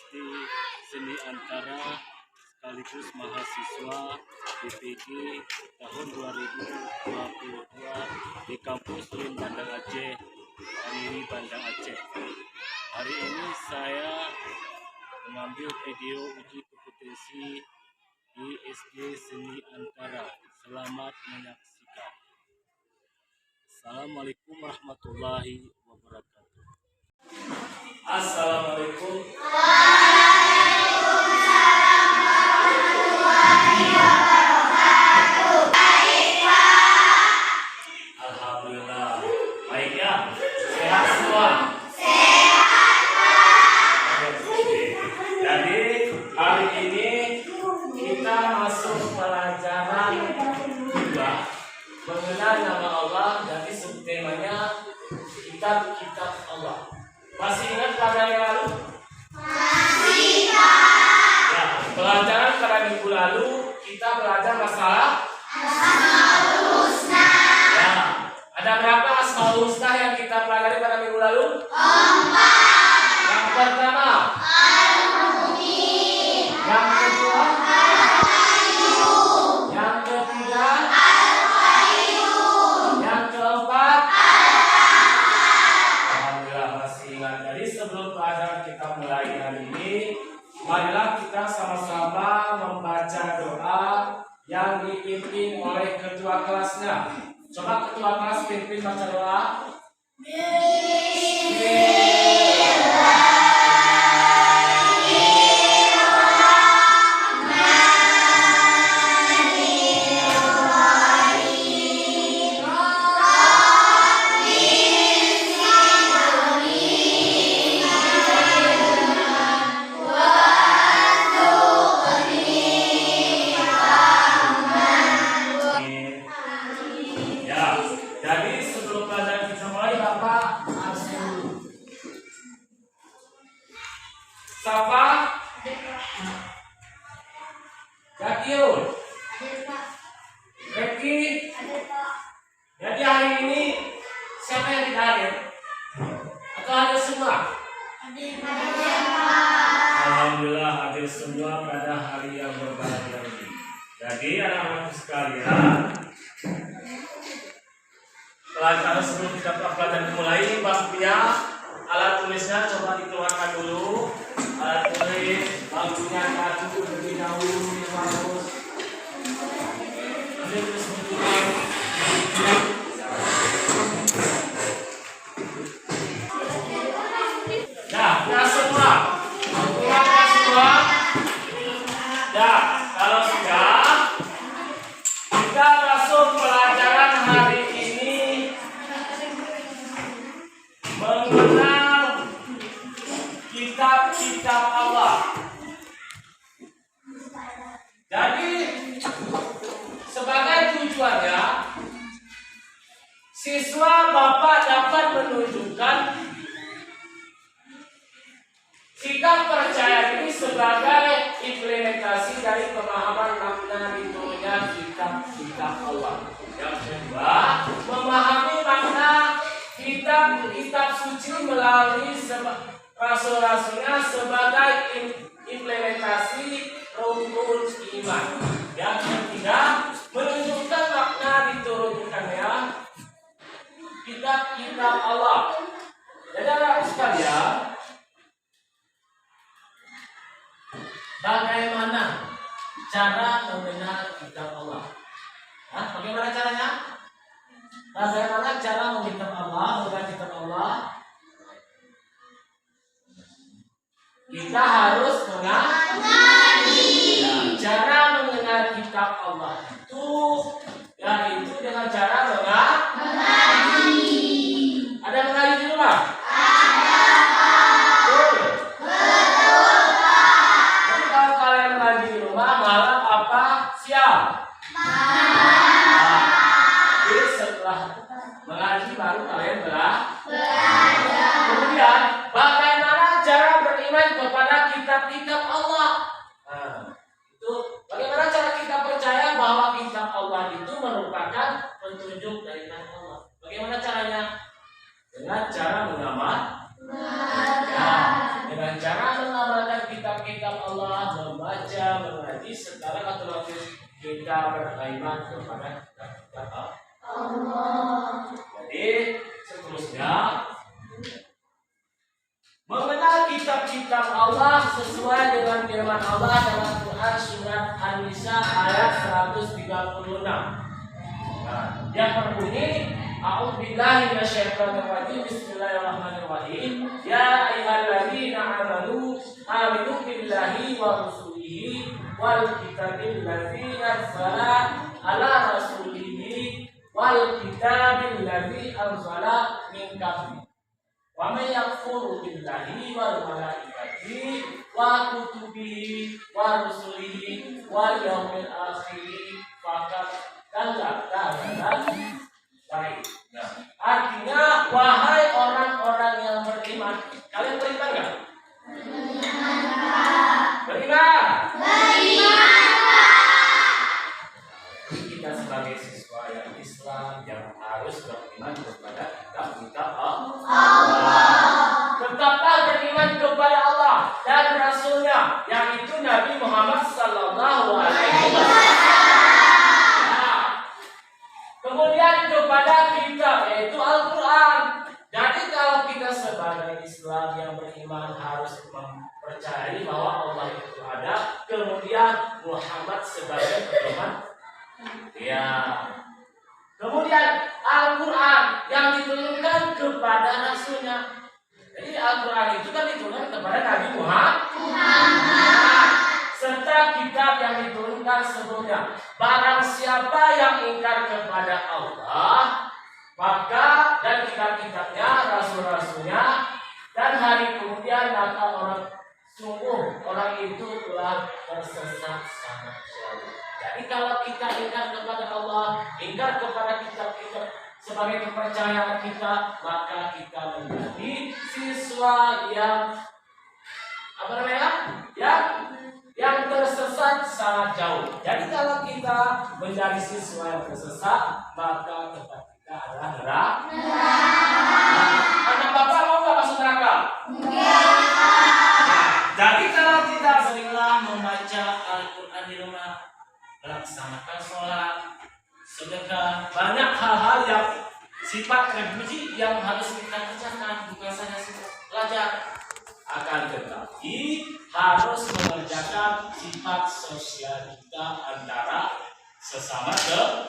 Prasasti Seni Antara sekaligus mahasiswa BPG tahun 2022 di kampus UIN Bandang Aceh, Ariri Bandang Aceh. Hari ini saya mengambil video uji kompetensi di SD Seni Antara. Selamat menyaksikan. Assalamualaikum warahmatullahi wabarakatuh. Assalamualaikum. Alhamdulillah. Baik ya. Sehat semua. Jadi hari ini kita masuk pelajaran 2 mengenal nama Allah. Jadi subtemanya kitab-kitab Allah. Masih ingat pelajaran yang lalu? Masih, Pak. Ya, pelajaran pada minggu lalu kita belajar masalah Asmaul Husna. Ya, ada berapa Asmaul Husna yang kita pelajari pada minggu lalu? 4. Yang pertama Al-Mu'min. Yang kedua Al-Qayyum. Yang ketiga Al-Qayyum. Yang keempat Jadi sebelum pelajaran kita mulai hari ini, marilah kita sama-sama membaca doa yang dipimpin oleh ketua kelasnya. Coba ketua kelas pimpin baca doa. Jadi sebelum pelajaran kita mulai, Bapak langsung dulu. Sapa? Zakiul? Reki? Jadi hari ini siapa yang tidak hadir? Atau hadir semua? Alhamdulillah hadir semua pada hari yang berbahagia ini. Jadi anak-anak sekalian, pelajaran sebelum kita pelajaran dimulai, bangkunya, alat tulisnya coba dikeluarkan dulu. Alat tulis, bangkunya kartu lebih dahulu yang bagus. Ini terus bertulis. Nah, kita semua, bangkunya semua. Ya, kalau sudah, kita masuk pelajaran hari ini. Mengenal kitab-kitab Allah. Jadi sebagai tujuannya, siswa Bapak dapat menunjukkan sikap percaya diri sebagai implementasi dari pemahaman makna diturunnya kitab-kitab Allah. Yang kedua, memahami makna kitab-kitab suci melalui rasul-rasulnya sebagai implementasi rukun iman. Yang ketiga, menunjukkan makna diturunkannya kitab-kitab Allah. Jadi anak sekalian, bagaimana cara mengenal kitab Allah? Bagaimana caranya? Bagaimana cara mengenal Allah, mengenal kitab Allah? Kita harus mengenali. Cara mengenal kitab Allah itu yaitu dengan cara mengaji. Ada mengaji di rumah? Ada, Pak. Betul, Pak. Jadi kalau kalian mengaji di rumah, malam apa? Siang? Malam. Jadi setelah mengaji baru kalian belajar. Kemudian bagaimana cara beriman kepada kitab-kitab Allah? kitab-kitab Allah, membaca, mengaji, secara otomatis kita beriman kepada kitab-kitab Allah. Jadi seterusnya mengenal kitab-kitab Allah sesuai dengan firman Allah dalam Quran surat An-Nisa ayat 136. Nah, yang berbunyi A'udzubillahi minasyaitonir rajim. Bismillahirrahmanirrahim. Ya ayyuhalladzina amanu aminu billahi wa rusulihi wal kitabil ladzi nazzala ala rasulihi wal kitabil ladzi anzala min qabli. Wa may yakfur billahi wal malaikati wa kutubihi wa rusulihi wal yaumil akhir faqad kadzdzaba. Baik. Nah, artinya wahai orang-orang yang beriman, kalian beriman enggak? Beriman. Kita sebagai siswa yang Islam yang harus beriman kepada kitab-kitab Allah. Tetaplah beriman kepada Allah dan Rasulnya, yaitu Nabi Muhammad Sallallahu Alaihi Wasallam. Kemudian kepada kitab, yaitu Al-Quran. Jadi kalau kita sebagai Islam yang beriman harus mempercayai bahwa Allah itu ada, kemudian Muhammad sebagai pedoman. Ya. Kemudian Al-Quran yang diturunkan kepada Rasulnya. Jadi Al-Quran itu kan diturunkan kepada Nabi Muhammad. Serta kitab yang diturunkan sebelumnya. Barang siapa yang ingkar kepada Allah, maka dan kitab-kitabnya, rasul-rasulnya, dan hari kemudian maka orang itu telah tersesat sangat jauh. Jadi kalau kita ingkar kepada Allah, ingkar kepada kitab-kitab sebagai kepercayaan kita, maka kita menjadi siswa yang yang tersesat sangat jauh. Jadi kalau kita menjadi siswa yang tersesat, maka tempat kita adalah neraka. Anak bapak mau nggak masuk neraka? Jadi kalau kita seringlah membaca Al-Quran di rumah, melaksanakan sholat, sedekah, banyak hal-hal yang sifat religius yang harus kita kerjakan, bukan saja belajar. Akan tetapi harus mengerjakan sifat sosial kita antara sesama teman.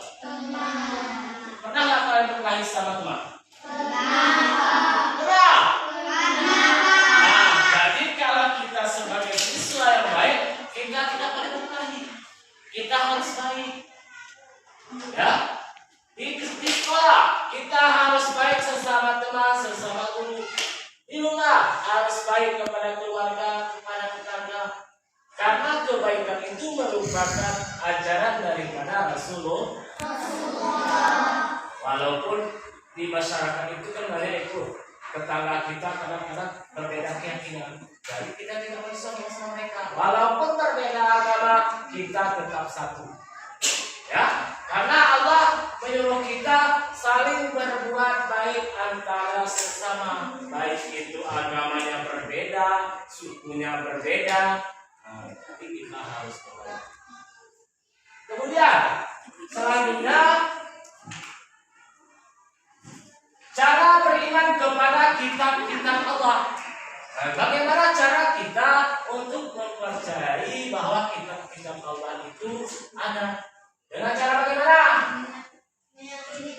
Pernah nggak kalian berkelahi sama teman? Pernah. Nah, jadi kalau kita sebagai siswa yang baik, kita tidak boleh berkelahi. Kita harus baik. Ya. Di sekolah kita harus baik sesama teman, sesama guru. Di rumah harus baik kepada keluarga, kepada tetangga. Karena kebaikan itu merupakan ajaran daripada Rasulullah. Walaupun di masyarakat itu kan banyak itu tetangga kita kadang-kadang berbeda keyakinan. Jadi kita tidak bisa bersama mereka. Walaupun berbeda agama, kita tetap satu. Ya, karena Allah menyuruh kita saling berbuat baik antara sesama, baik itu agamanya berbeda, sukunya berbeda. Nah, tapi kita harus berbaik. Kemudian selanjutnya cara beriman kepada kitab-kitab Allah. Nah, bagaimana cara kita untuk mempercayai bahwa kitab-kitab Allah itu ada? Dengan cara bagaimana? Meyakini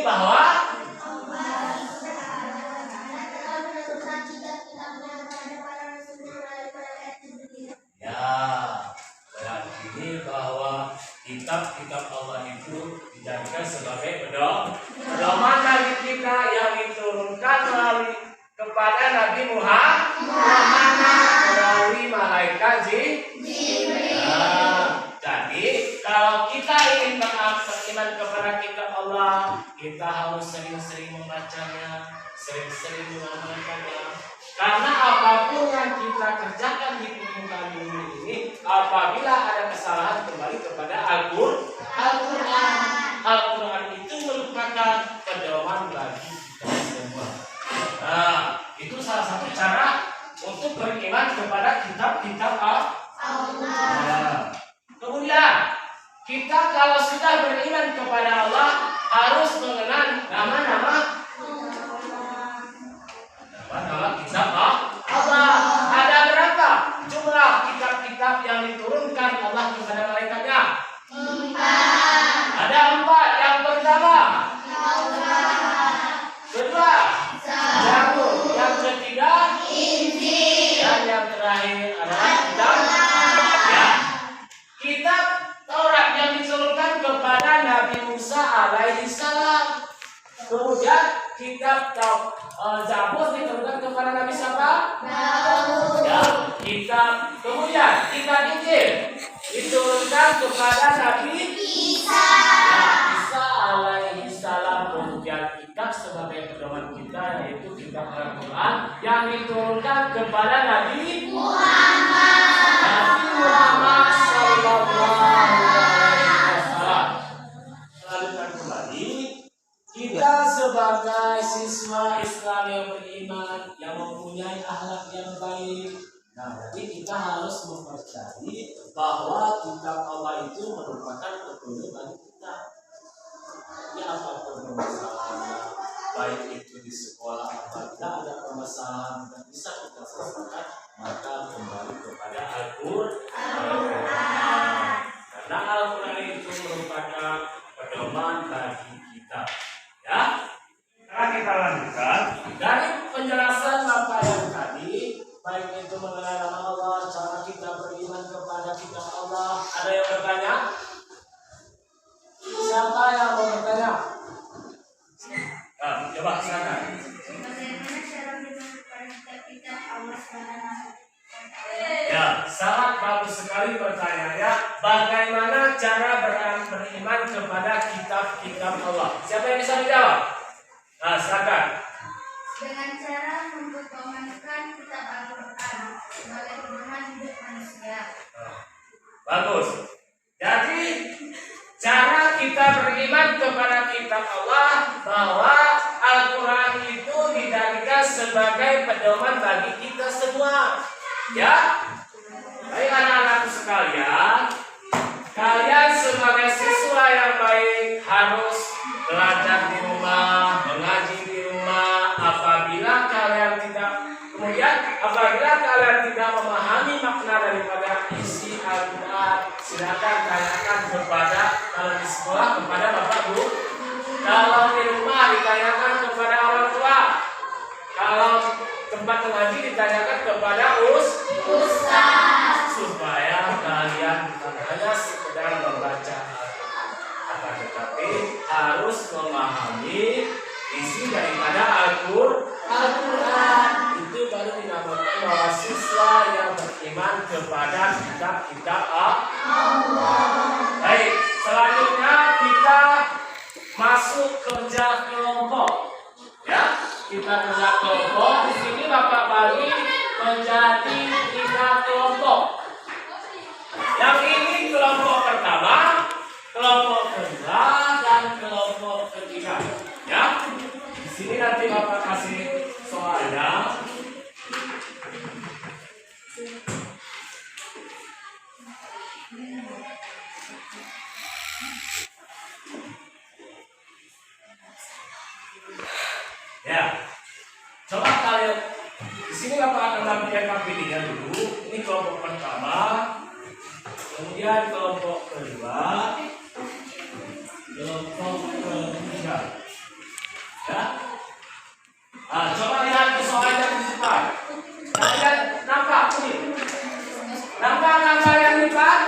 bahwa meyakini bahwa kitab-kitab Allah itu dijadikan sebagai pedoman bagi kita yang diturunkan melalui kepada Nabi Muhammad melalui malaikat Jibril. Jadi kalau kita ingin beriman kepada kitab Allah, kita harus sering-sering membacanya, sering-sering mengamalkannya. Karena apapun yang kita kerjakan di permukaan bumi ini, apabila ada kesalahan kembali kepada Al-Quran. Al-Quran itu merupakan pedoman bagi kita semua. Nah, itu salah satu cara untuk beriman beriman kepada kitab-kitab Allah. Kemudian kita kalau sudah beriman kepada Allah harus mengenal nama-nama kitab Allah. Ada berapa jumlah kitab-kitab yang diturunkan Allah kepada malaikatnya? 4. Ada 4. Yang pertama kedua Zabur, yang ketiga Injil, dan yang terakhir adalah kitab Taurat yang diturunkan kepada Nabi Musa alaihi salam. Kemudian kitab Zabur diturunkan kepada Nabi siapa? Daud. Ya, kemudian kitab Injil diturunkan kepada Nabi Isa. Isa alaihi salam. Kemudian kitab sebagai pedoman kita yaitu kitab Al-Quran yang diturunkan kepada Nabi Muhammad sallallahu alaihi wasallam. Lanjutkan kembali. Kita sebagai siswa Islam yang beriman, yang mempunyai akhlak yang baik, berarti kita harus mempercayai bahwa kitab Allah itu merupakan petunjuk bagi kita. Ya, apapun permasalahannya, baik itu di sekolah apabila ada permasalahan tidak bisa kita selesaikan, maka kembali kepada Al-Quran. Karena Al-Quran itu merupakan pedoman bagi kita. Ya, sekarang kita lanjutkan dari penjelasan Bapak yang tadi, baik itu mengenai nama Allah, cara kita beriman kepada kitab Allah. Ada yang bertanya? Siapa yang mau bertanya? Coba silakan. Bagaimana cara beriman kepada kitab Allah Subhanahu? Ya, sangat bagus sekali pertanyaannya. Bagaimana cara beriman kepada kitab-kitab Allah? Siapa yang bisa menjawab? Silakan. Dengan cara mempertemukan kitab Al-Quran sebagai pedoman hidup manusia. Bagus. Jadi cara kita beriman kepada kitab Allah bahwa Al-Quran itu dijadikan sebagai pedoman bagi kita semua. Ya, baik anak-anakku sekalian, kalian sebagai siswa yang baik harus belajar di rumah, mengaji di rumah. Apabila kalian tidak memahami makna daripada isi Al-Quran, silakan tanyakan kepada, kalau di sekolah kepada Bapak Bu, kalau di rumah ditanyakan kepada orang tua, kalau tempat mengaji ditanyakan kepada Ustaz, supaya kalian bukan hanya sekedar membaca Al-Quran, tetapi harus memahami isi daripada Al-Quran. Itu baru dinamakan bahwa siswa yang beriman kepada kitab-kitab Allah. Baik, selanjutnya kita masuk kerja kelompok. Ya, kita kerja kelompok. Di sini Bapak bagi menjadi 3 kelompok. Yang ini kelompok pertama, kelompok kedua, dan kelompok ketiga. Ya, di sini nanti Bapak kasih soalnya. Ya, coba kalian di sini Bapak akan tampilkan videonya dulu. Ini kelompok pertama, kemudian kelompok kedua, kelompok ketiga. Ya, coba lihat soalnya di depan. Kalian nampak ini? Nampak gambar yang di depan?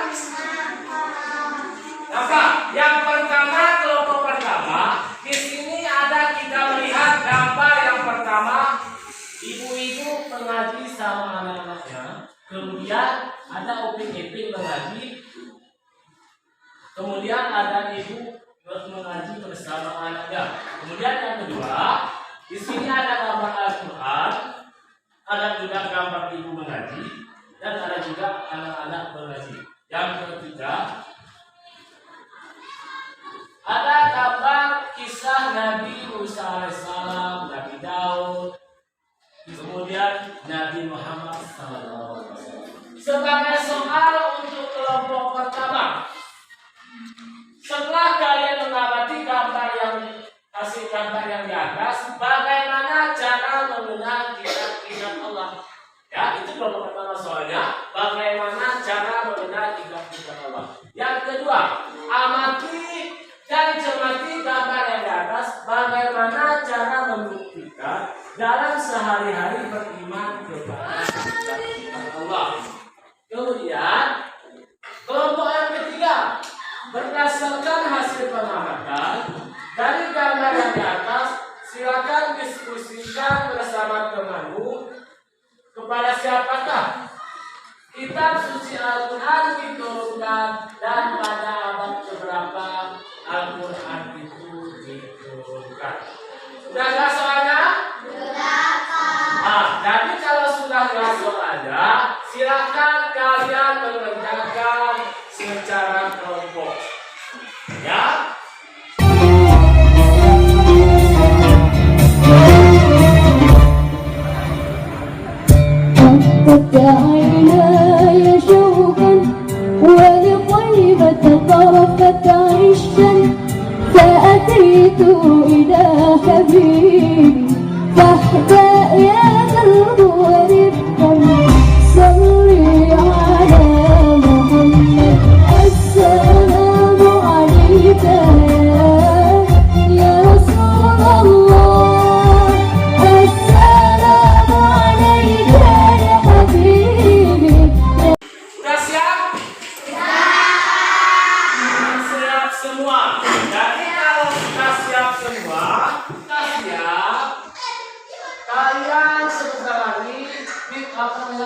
Nampak? Yang pertama, kelompok pertama. Di sini ada kita melihat gambar yang pertama, ibu-ibu mengaji sama anak-anaknya. Kemudian ada uping-iping mengaji. Kemudian ada ibu mengaji bersama anaknya. Kemudian yang kedua, di sini ada gambar Al-Quran, ada juga gambar ibu mengaji, dan ada juga anak-anak mengaji. Yang ketiga, ada gambar kisah Nabi Musa alaihissalam, Nabi Daud. Kemudian kemudian Nabi Muhammad SAW. Sebagai soal untuk kelompok pertama, setelah kalian mengamati hasil gambar yang di atas, bagaimana cara mengenal kitab-kitab Allah? Ya, itu kelompok pertama soalnya. Bagaimana cara mengenal kitab-kitab Allah? Yang kedua, amati dan cermati gambar yang di atas. Bagaimana cara membuktikan dalam sehari-hari beriman kepada kitab-kitab Allah? Kemudian, kelompok yang ketiga, berdasarkan hasil pengamatan dari gambar yang di atas, silakan diskusikan bersama temanmu kepada siapakah kitab suci Al-Quran diturunkan dan pada abad keberapa Al-Quran itu diturunkan. Sudah ada soalnya? Jadi kalau sudah ada soalnya, silakan kalian mengerjakan secara kelompok. Ya. عيناي شوقا ولطيبة طرفت عشا فأتيت إلى حبيبي فاحدى يا قلب ورفقا صلي على محمد السلام عليك يا رسول الله السلام عليك يا حبيبي. Sudah siap? Siap semua. Jadi kalau sudah siap semua, kita siap. Kalian sebentar lagi akan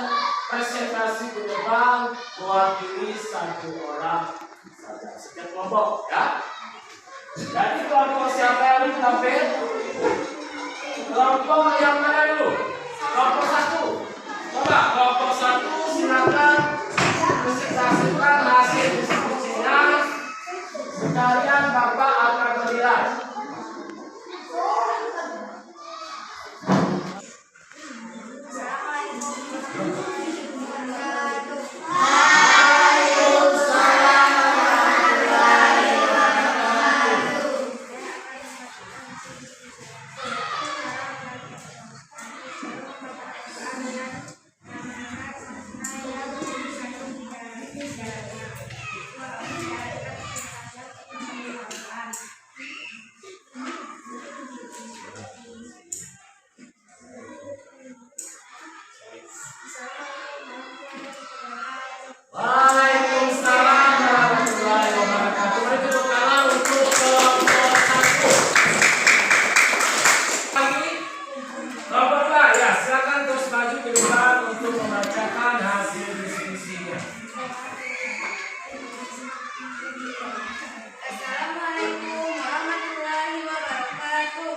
presentasi ke depan mewakili satu orang saja setiap kelompok, ya. Jadi kelompok siapa yang tampil? Kelompok yang mana dulu? Kelompok satu. Coba kelompok satu silakan presentasikan hasil diskusinya. Sekalian Bapak akan menilai. Waalaikumsalam warahmatullahi wabarakatuh. Mari tepuk tangan untuk kelompok satu. Lagi kelompok dua, ya silakan terus maju ke depan untuk membacakan hasil diskusinya. Assalamualaikum warahmatullahi wabarakatuh.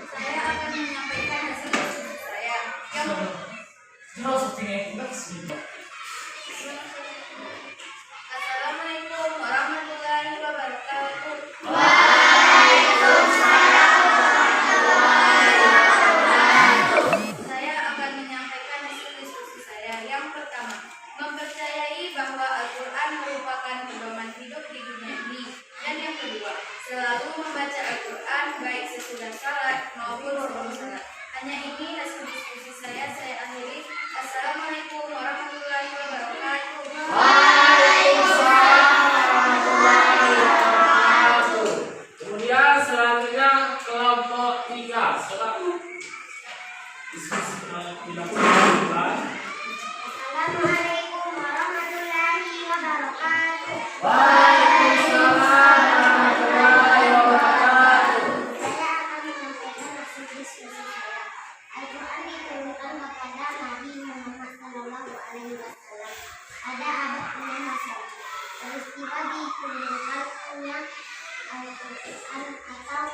Saya akan menyampaikan hasil diskusi saya. Assalamualaikum warahmatullahi wabarakatuh. Saya akan menyampaikan hasil diskusi saya. Yang pertama, mempercayai bahwa Al-Quran merupakan pedoman hidup di dunia ini. Dan yang kedua, selalu membaca Al-Quran baik sesudah salat maupun sebelum salat. Hanya ini hasil diskusi saya akhiri. Assalamualaikum warahmatullahi wabarakatuh. Kemudian selanjutnya kelompok tiga. Silakan diskusi dilakukan. Assalamualaikum warahmatullahi wabarakatuh. Waalaikumsalam warahmatullahi wabarakatuh. Saya akan menyampaikan hasil diskusi saya. Al-Quran diturunkan kepada Nabi Muhammad SAW pada abad ke-6. Peristiwa diturunkannya Al-Quran atau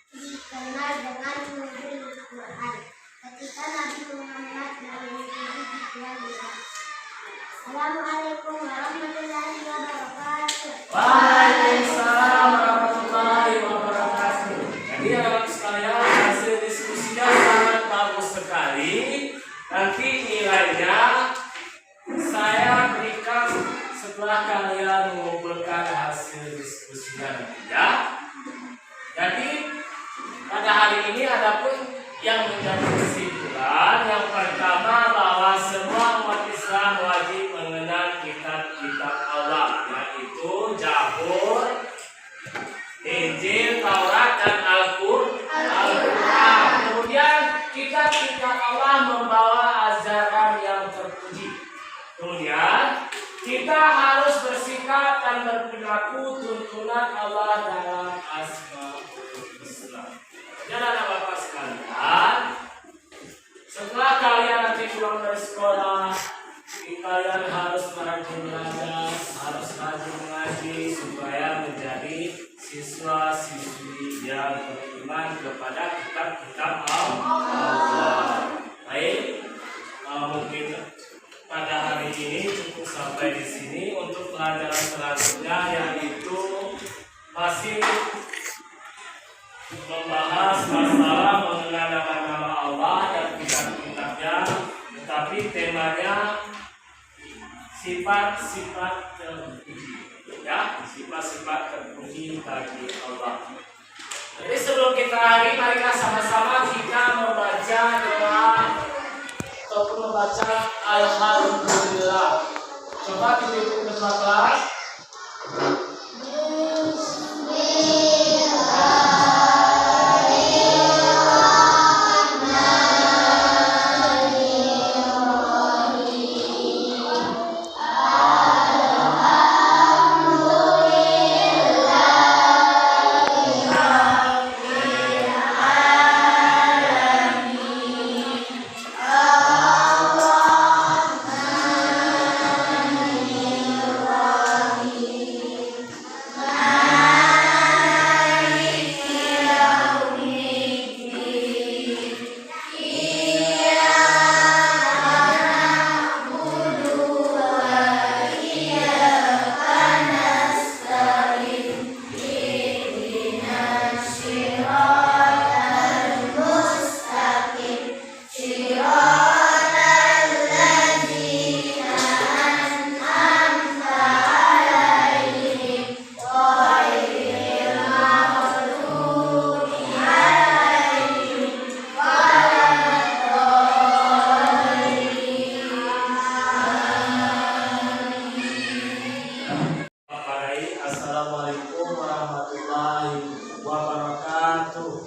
dikenal dengan Nuzul Al-Quran ketika Nabi Muhammad bermimpi di Gua Hira. Assalamualaikum warahmatullahi wabarakatuh. Waalaikumsalam warahmatullahi wabarakatuh. yang menjadi kesimpulan yang pertama bahwa semua umat Islam wajib mengenal kitab-kitab Allah, yaitu Zabur, Injil, Taurat, dan Al-Quran. Kemudian kitab-kitab Allah membawa ajaran yang terpuji. Kemudian kita harus bersikap dan berperilaku tuntunan Allah dalam Asmaul Islam. Dan anak-anak sekalian, setelah kalian nanti pulang dari sekolah, kalian harus rajin belajar, harus rajin mengaji supaya menjadi siswa-siswi yang beriman kepada kitab-kitab Allah. Baik, mungkin pada hari ini cukup sampai di sini. Untuk pelajaran selanjutnya yaitu masih membahas masalah mengenal nama-nama Allah dan kitab-kitabnya, tetapi temanya sifat-sifat terpuji, ya, sifat-sifat terpuji bagi Allah. Jadi sebelum kita akhiri, marilah sama-sama kita membaca doa ataupun membaca Alhamdulillah. Coba dipimpin ketua kelas. Assalamualaikum warahmatullahi wabarakatuh.